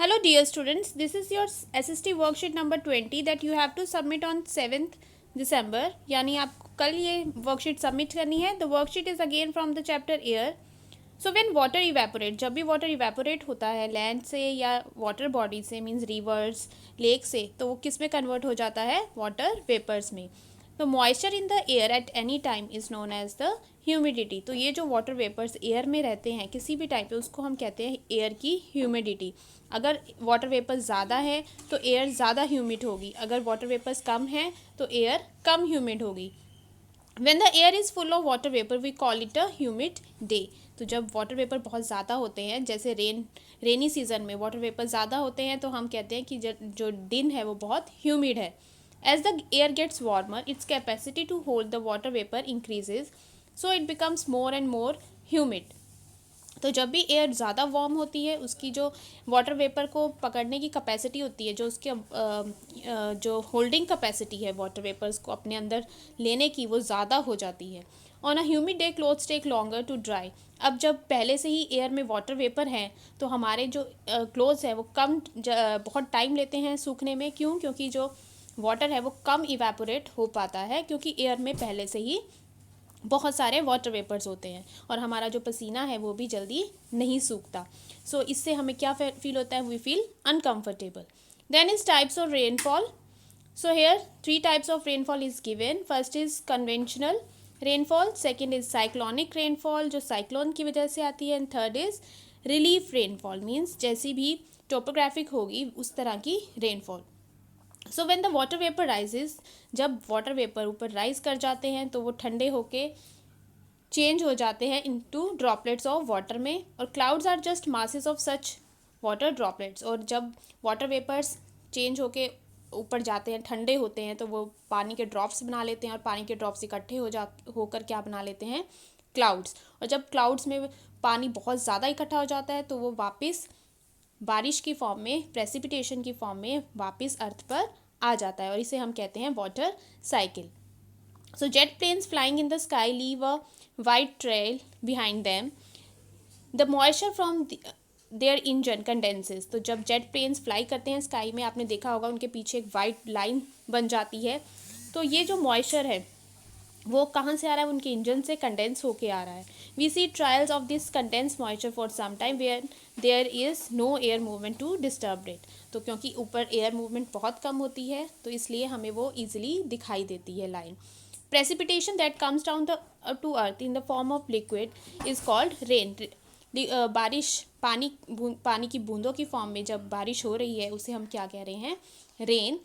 Hello dear students, this is your SST worksheet number 20 that you have to submit on 7th December. यानी आपको कल ये worksheet submit करनी है. The worksheet is again from the chapter air. So when water evaporate, जब भी water evaporate होता है लैंड से या वाटर बॉडी से, मीन्स रिवर्स, लेक से, तो वो किस में कन्वर्ट हो जाता है? वाटर वेपर्स में. तो moisture in the air at any time is known as the humidity. तो ये जो वाटर वेपर्स एयर में रहते हैं किसी भी टाइम पे, उसको हम कहते हैं एयर की ह्यूमिडिटी. अगर वाटर वेपर्स ज़्यादा है तो एयर ज़्यादा ह्यूमिड होगी, अगर वाटर वेपर्स कम है तो एयर कम ह्यूमिड होगी. When the air is full of water vapor we call it a humid day. तो जब वाटर वेपर बहुत ज़्यादा होते हैं, जैसे रेनी सीजन में वाटर वेपर ज़्यादा होते हैं, तो हम कहते हैं कि जो दिन है वो बहुत ह्यूमिड है. As the air gets warmer, its capacity to hold the water vapor increases, so it becomes more and more humid. तो जब भी एयर ज़्यादा वार्म होती है, उसकी जो वाटर वेपर को पकड़ने की कैपेसिटी होती है, जो उसके जो होल्डिंग कैपेसिटी है वाटर वेपर्स को अपने अंदर लेने की, वो ज़्यादा हो जाती है. On a humid day clothes take longer to dry. अब जब पहले से ही एयर में वाटर वेपर हैं तो हमारे जो क्लोथ्स हैं वो बहुत टाइम लेते हैं सूखने में. क्यों? क्योंकि जो वाटर है वो कम इवेपोरेट हो पाता है, क्योंकि एयर में पहले से ही बहुत सारे वाटर वेपर्स होते हैं और हमारा जो पसीना है वो भी जल्दी नहीं सूखता. सो इससे हमें क्या फील होता है? We feel uncomfortable. Then is types of rainfall. So here 3 types of rainfall is given. First is conventional rainfall, second is cyclonic rainfall जो साइक्लोन की वजह से आती है, and third is relief rainfall, means जैसी भी टोपोग्राफिक होगी उस तरह की rainfall. So when the water vapour rises, जब वाटर वेपर ऊपर राइज कर जाते हैं तो वो ठंडे होके चेंज हो जाते हैं इनटू ड्रॉपलेट्स ऑफ वाटर में, और clouds are just masses of such water droplets. और जब वाटर वेपर्स चेंज होके ऊपर जाते हैं, ठंडे होते हैं, तो वो पानी के ड्रॉप्स बना लेते हैं, और पानी के ड्रॉप्स इकट्ठे होकर क्या बना लेते हैं? क्लाउड्स. और जब क्लाउड्स में पानी बहुत ज़्यादा इकट्ठा हो जाता है तो वो वापस बारिश की फॉर्म में, प्रेसिपिटेशन की फॉर्म में वापस अर्थ पर आ जाता है, और इसे हम कहते हैं water cycle. So jet planes flying in the sky leave a white trail behind them. The moisture from their engine condenses. तो जब जेट प्लेन्स फ्लाई करते हैं स्काई में, आपने देखा होगा उनके पीछे एक वाइट लाइन बन जाती है. तो ये जो मॉइस्चर है वो कहाँ से आ रहा है? उनके इंजन से कंडेंस होके आ रहा है. We see trails of this condense moisture for some time where there is no air movement to disturb it. तो क्योंकि ऊपर एयर मूवमेंट बहुत कम होती है तो इसलिए हमें वो ईजिली दिखाई देती है line. Precipitation that comes down to earth in the form of liquid is called rain. बारिश, पानी की बूंदों की फॉर्म में जब बारिश हो रही है उसे हम क्या कह रहे हैं? रेन.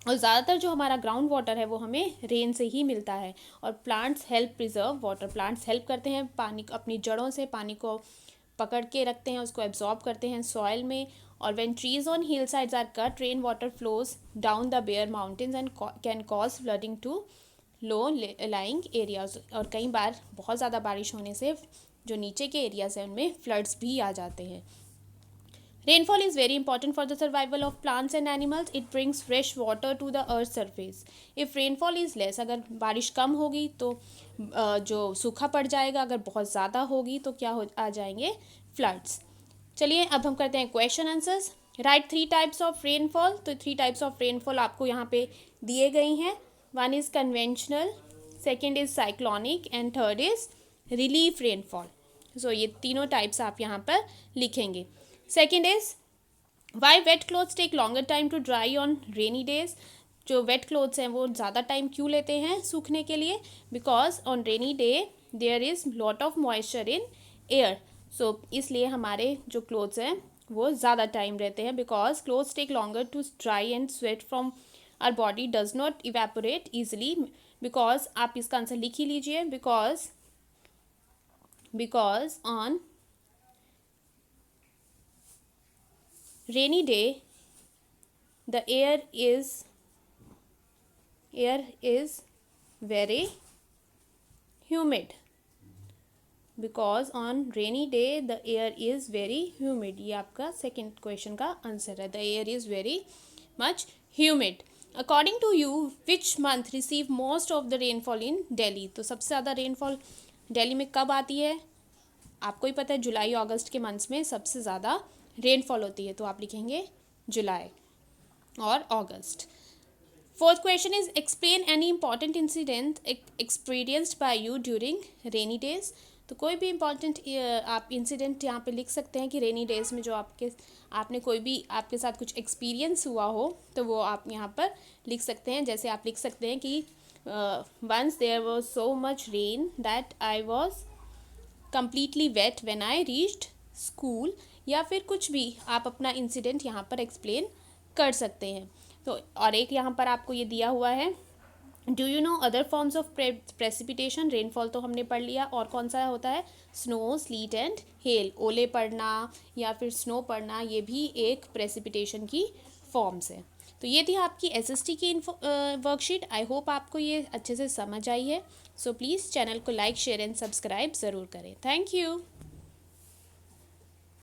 और ज़्यादातर जो हमारा ग्राउंड वाटर है वो हमें रेन से ही मिलता है. और plants help preserve water. Plants help करते हैं पानी, अपनी जड़ों से पानी को पकड़ के रखते हैं, उसको एब्जॉर्ब करते हैं सॉइल में. और when trees on hill sides are cut, rain water flows down the bare mountains and can cause flooding to low lying areas. और कई बार बहुत ज़्यादा बारिश होने से जो नीचे के एरियाज हैं उनमें फ्लड्स भी आ जाते हैं. Rainfall is very important for the survival of plants and animals. It brings fresh water to the earth's surface. If rainfall is less, अगर बारिश कम होगी तो जो सूखा पड़ जाएगा. अगर बहुत ज़्यादा होगी तो क्या आ जाएंगे? फ्लड्स. चलिए अब हम करते हैं question answers. Right 3 types of rainfall. तो 3 टाइप्स ऑफ रेनफॉल आपको यहाँ पे दिए गई हैं. One is conventional, second is cyclonic, and third is relief rainfall. So ये तीनों टाइप्स आप यहाँ पर लिखेंगे. Second is why wet clothes take longer time to dry on rainy days. जो wet clothes हैं वो ज़्यादा टाइम क्यों लेते हैं सूखने के लिए? Because on rainy day there is lot of moisture in air. So इसलिए हमारे जो clothes हैं वो ज़्यादा टाइम रहते हैं. Because clothes take longer to dry and sweat from our body does not evaporate easily. Because आप इसका आंसर लिख ही लीजिए. Because on rainy day the air is very humid. Because on rainy day the air is very humid. ये आपका second question का answer है. The air is very much humid. According to you, which month receive most of the rainfall in Delhi? तो सबसे ज़्यादा rainfall Delhi में कब आती है? आपको ही पता है, जुलाई अगस्त के मंथ्स में सबसे ज़्यादा रेनफॉल होती है तो आप लिखेंगे जुलाई और अगस्त। Fourth question is explain any important incident experienced by you during rainy days. तो कोई भी इंपॉर्टेंट आप इंसिडेंट यहाँ पे लिख सकते हैं कि रेनी डेज में जो आपने कोई भी आपके साथ कुछ एक्सपीरियंस हुआ हो तो वो आप यहाँ पर लिख सकते हैं। जैसे आप लिख सकते हैं कि once there was so much rain that I was completely wet when I reached school, या फिर कुछ भी आप अपना इंसिडेंट यहाँ पर एक्सप्लेन कर सकते हैं। तो और एक यहाँ पर आपको ये दिया हुआ है, do you know other forms of precipitation. Rainfall तो हमने पढ़ लिया, और कौन सा होता है, स्नो, स्लीट एंड हेल, ओले पड़ना या फिर स्नो पड़ना, ये भी एक प्रेसिपिटेशन की फॉर्म्स है। तो ये थी आपकी एसएसटी की वर्कशीट। आई होप आपको ये अच्छे से समझ आई है। सो प्लीज़ चैनल को लाइक, शेयर एंड सब्सक्राइब ज़रूर करें। Thank you.